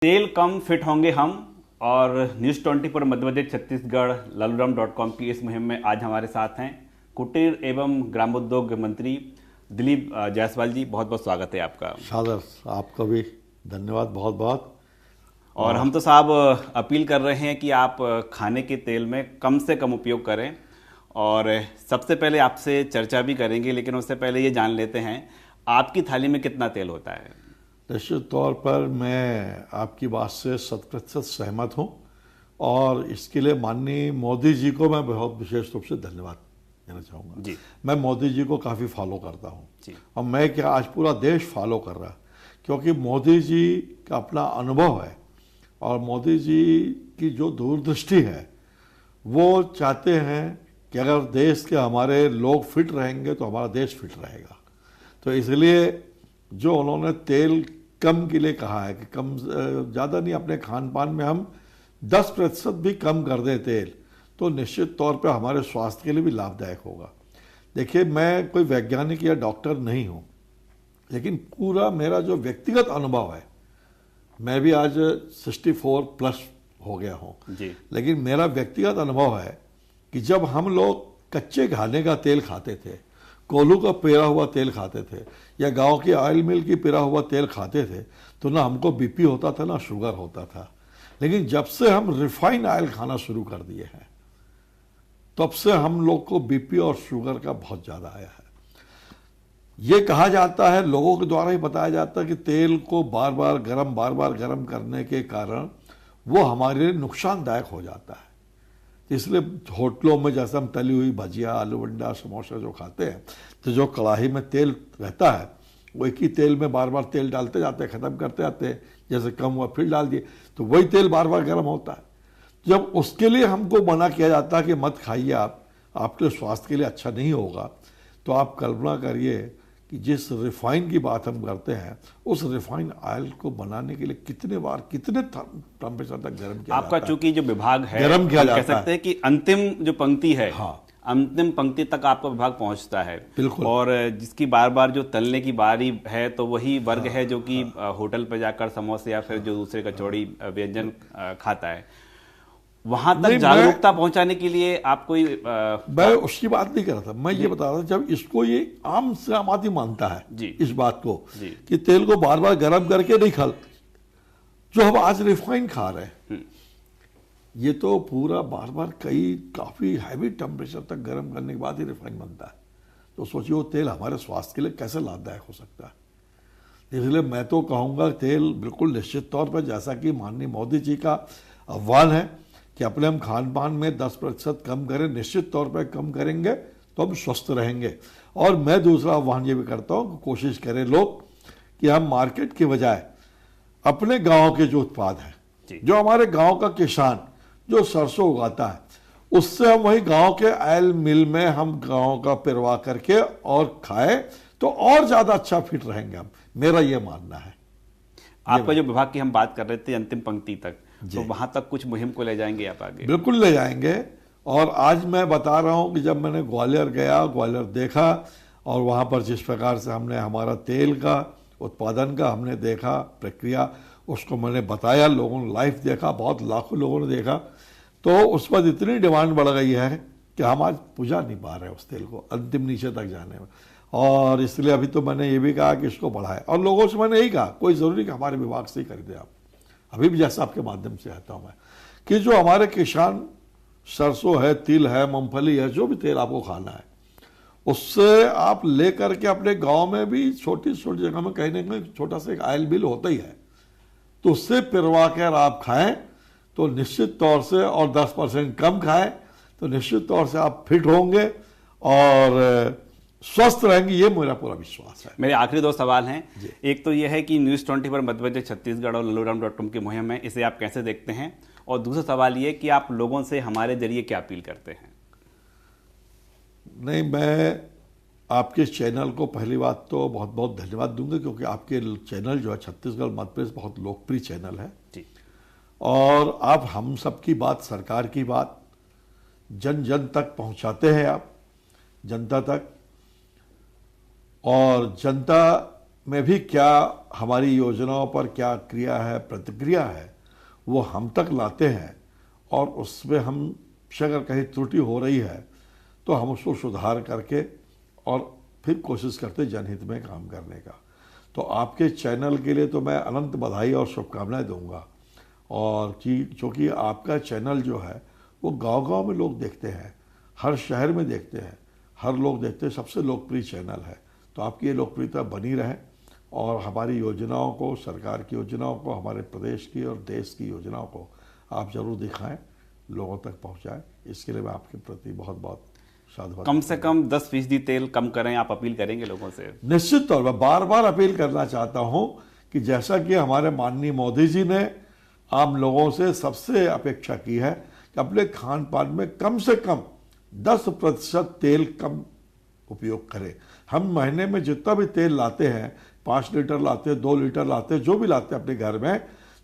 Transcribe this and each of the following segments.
तेल कम फिट होंगे हम। और न्यूज़ 20 पर मध्य प्रदेश छत्तीसगढ़ laluram.com की इस मुहिम में आज हमारे साथ हैं कुटीर एवं ग्रामोद्योग मंत्री दिलीप जायसवाल जी। बहुत बहुत स्वागत है आपका। सादर आपका भी धन्यवाद बहुत बहुत। और हम तो साहब अपील कर रहे हैं कि आप खाने के तेल में कम से कम उपयोग करें। और सबसे पहले आपसे चर्चा भी करेंगे, लेकिन उससे पहले ये जान लेते हैं आपकी थाली में कितना तेल होता है। निश्चित तौर पर मैं आपकी बात से 100% सहमत हूँ और इसके लिए माननीय मोदी जी को मैं बहुत विशेष रूप से धन्यवाद देना चाहूँगा जी। मैं मोदी जी को काफ़ी फॉलो करता हूँ जी। और मैं क्या आज पूरा देश फॉलो कर रहा है, क्योंकि मोदी जी का अपना अनुभव है और मोदी जी की जो दूरदृष्टि है वो चाहते हैं कि अगर देश के हमारे लोग फिट रहेंगे तो हमारा देश फिट रहेगा। तो इसलिए जो उन्होंने तेल कम के लिए कहा है कि कम ज़्यादा नहीं, अपने खान पान में हम 10% भी कम कर दें तेल, तो निश्चित तौर पे हमारे स्वास्थ्य के लिए भी लाभदायक होगा। देखिए, मैं कोई वैज्ञानिक या डॉक्टर नहीं हूँ, लेकिन पूरा मेरा जो व्यक्तिगत अनुभव है, मैं भी आज 64+ हो गया हूँ, लेकिन मेरा व्यक्तिगत अनुभव है कि जब हम लोग कच्चे घाने का तेल खाते थे, कोल्हू का पेरा हुआ तेल खाते थे या गांव के ऑयल मिल की पेरा हुआ तेल खाते थे, तो ना हमको बीपी होता था ना शुगर होता था। लेकिन जब से हम रिफाइंड ऑयल खाना शुरू कर दिए हैं, तब से हम लोग को बीपी और शुगर का बहुत ज़्यादा आया है। ये कहा जाता है, लोगों के द्वारा ही बताया जाता है कि तेल को बार बार गर्म करने के कारण वो हमारे लिए नुकसानदायक हो जाता है। इसलिए होटलों में जैसे हम तली हुई भजिया, आलू बंडा, समोसा जो खाते हैं, तो जो कढ़ाई में तेल रहता है वो एक ही तेल में बार बार तेल डालते जाते हैं, ख़त्म करते जाते हैं, जैसे कम हुआ फिर डाल दिए, तो वही तेल बार बार गर्म होता है। जब उसके लिए हमको मना किया जाता है कि मत खाइए, आपके स्वास्थ्य के लिए अच्छा नहीं होगा, तो आप कल्पना करिए कि जिस रिफाइन की बात हम करते हैं, उस रिफाइन ऑयल को बनाने के लिए कितने बार कितने टेम्परेचर तक गर्म किया आपका जाता है। चूंकि जो विभाग है, गर्म किया जाता कह सकते हैं कि अंतिम जो पंक्ति है, हाँ, अंतिम पंक्ति तक आपका विभाग पहुंचता है। बिल्कुल। और जिसकी बार बार जो तलने की बारी है, तो वही वर्ग है जो कि होटल पर जाकर समोसे या फिर जो दूसरे कचौड़ी व्यंजन खाता है। वहां तक जागरूकता पहुंचाने के लिए आप कोई मैं उसकी बात नहीं कर रहा था, मैं ये बता रहा था जब इसको ये आम से आम आदमी मानता है जी। इस बात को कि तेल को बार बार गर्म करके नहीं खा, जो हम आज रिफाइन खा रहे हैं, ये तो पूरा बार बार काफी हैवी टेम्परेचर तक गर्म करने के बाद ही रिफाइन बनता है। तो सोचिए वो तेल हमारे स्वास्थ्य के लिए कैसे लाभदायक हो सकता है। इसलिए मैं तो कहूँगा तेल बिल्कुल निश्चित तौर पर, जैसा कि माननीय मोदी जी का आह्वान है कि अपने हम खान पान में 10% कम करें, निश्चित तौर पर कम करेंगे तो हम स्वस्थ रहेंगे। और मैं दूसरा आह्वान ये भी करता हूँ कि कोशिश करें लोग कि हम मार्केट के बजाय अपने गांव के जो उत्पाद हैं, जो हमारे गांव का किसान जो सरसों उगाता है, उससे हम वही गांव के ऑयल मिल में हम गांव का पिरवा करके और खाएं, तो और ज्यादा अच्छा फिट रहेंगे हम। मेरा ये मानना है। आपका जो विभाग की हम बात कर रहे थे अंतिम पंक्ति तक, तो वहां तक कुछ मुहिम को ले जाएंगे आप आगे? बिल्कुल ले जाएंगे। और आज मैं बता रहा हूं कि जब मैंने ग्वालियर गया, ग्वालियर देखा, और वहां पर जिस प्रकार से हमने हमारा तेल का उत्पादन का हमने देखा प्रक्रिया, उसको मैंने बताया, लोगों ने लाइव देखा, बहुत लाखों लोगों ने देखा, तो उस पर इतनी डिमांड बढ़ गई है कि हम आज पुजा नहीं पा रहे उस तेल को अंतिम नीचे तक जाने में। और इसलिए अभी तो मैंने ये भी कहा कि इसको बढ़ाए, और लोगों से मैंने यही कहा, कोई ज़रूरी कि हमारे विभाग से ही खरीदे आप, अभी भी जैसा आपके माध्यम से आता हूँ मैं, कि जो हमारे किसान सरसों है, तिल है, मूंगफली है, जो भी तेल आपको खाना है, उससे आप ले करके अपने गांव में भी छोटी छोटी जगह में कहीं ना कहीं छोटा सा एक ऑयल मिल होता ही है, तो उससे पिरवा कर आप खाएं तो निश्चित तौर से, और 10% कम खाएं तो निश्चित तौर से आप फिट होंगे और स्वस्थ रहेंगे, ये मेरा पूरा विश्वास है। मेरे आखिरी दो सवाल हैं। एक तो यह है कि न्यूज़ 20 पर मध्य प्रदेश छत्तीसगढ़ और laluram.com की मुहिम है, इसे आप कैसे देखते हैं? और दूसरा सवाल ये कि आप लोगों से हमारे जरिए क्या अपील करते हैं? नहीं, मैं आपके चैनल को पहली बात तो बहुत बहुत धन्यवाद दूंगा, क्योंकि आपके चैनल जो है छत्तीसगढ़ मध्य प्रदेश बहुत लोकप्रिय चैनल है जी। और आप हम सबकी बात, सरकार की बात जन जन तक पहुंचाते हैं, आप जनता तक, और जनता में भी क्या हमारी योजनाओं पर क्या क्रिया है, प्रतिक्रिया है, वो हम तक लाते हैं और उसमें हम से अगर कहीं त्रुटि हो रही है तो हम उसको सुधार करके और फिर कोशिश करते जनहित में काम करने का। तो आपके चैनल के लिए तो मैं अनंत बधाई और शुभकामनाएं दूंगा। और क्योंकि आपका चैनल जो है वो गांव-गांव में लोग देखते हैं, हर शहर में देखते हैं, हर लोग देखते हैं, सबसे लोकप्रिय चैनल है। तो आपकी ये लोकप्रियता बनी रहे और हमारी योजनाओं को, सरकार की योजनाओं को, हमारे प्रदेश की और देश की योजनाओं को आप जरूर दिखाएं, लोगों तक पहुंचाएं। इसके लिए मैं आपके प्रति बहुत बहुत साधुवाद। कम से कम 10% तेल कम करें, आप अपील करेंगे लोगों से? निश्चित तौर पर बार बार अपील करना चाहता हूं कि जैसा कि हमारे माननीय मोदी जी ने आम लोगों से सबसे अपेक्षा की है कि अपने खान पान में कम से कम 10% तेल कम उपयोग करें। हम महीने में जितना भी तेल लाते हैं, 5 लीटर लाते, 2 लीटर लाते, जो भी लाते हैं अपने घर में,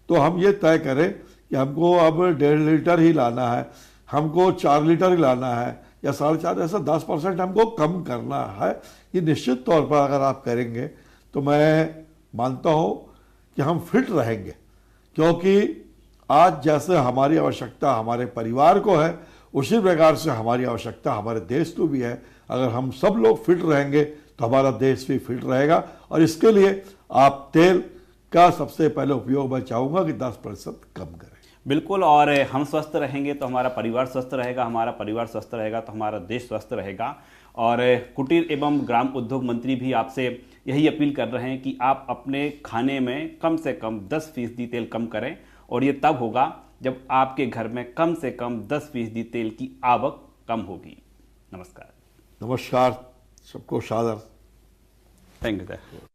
तो हम ये तय करें कि हमको अब 1.5 लीटर ही लाना है, हमको 4 लीटर ही लाना है या 4.5, ऐसा 10% हमको कम करना है। ये निश्चित तौर पर अगर आप करेंगे तो मैं मानता हूँ कि हम फिट रहेंगे, क्योंकि आज जैसे हमारी आवश्यकता हमारे परिवार को है, उसी प्रकार से हमारी आवश्यकता हमारे देश को भी है। अगर हम सब लोग फिट रहेंगे तो हमारा देश भी फिट रहेगा। और इसके लिए आप तेल का सबसे पहले उपयोग मैं चाहूँगा कि 10% कम करें। बिल्कुल, और हम स्वस्थ रहेंगे तो हमारा परिवार स्वस्थ रहेगा, हमारा परिवार स्वस्थ रहेगा तो हमारा देश स्वस्थ रहेगा। और कुटीर एवं ग्राम उद्योग मंत्री भी आपसे यही अपील कर रहे हैं कि आप अपने खाने में कम से कम 10% तेल कम करें, और ये तब होगा जब आपके घर में कम से कम 10% तेल की आवक कम होगी। नमस्कार। नमस्कार, सबको सादर। Thank you sir.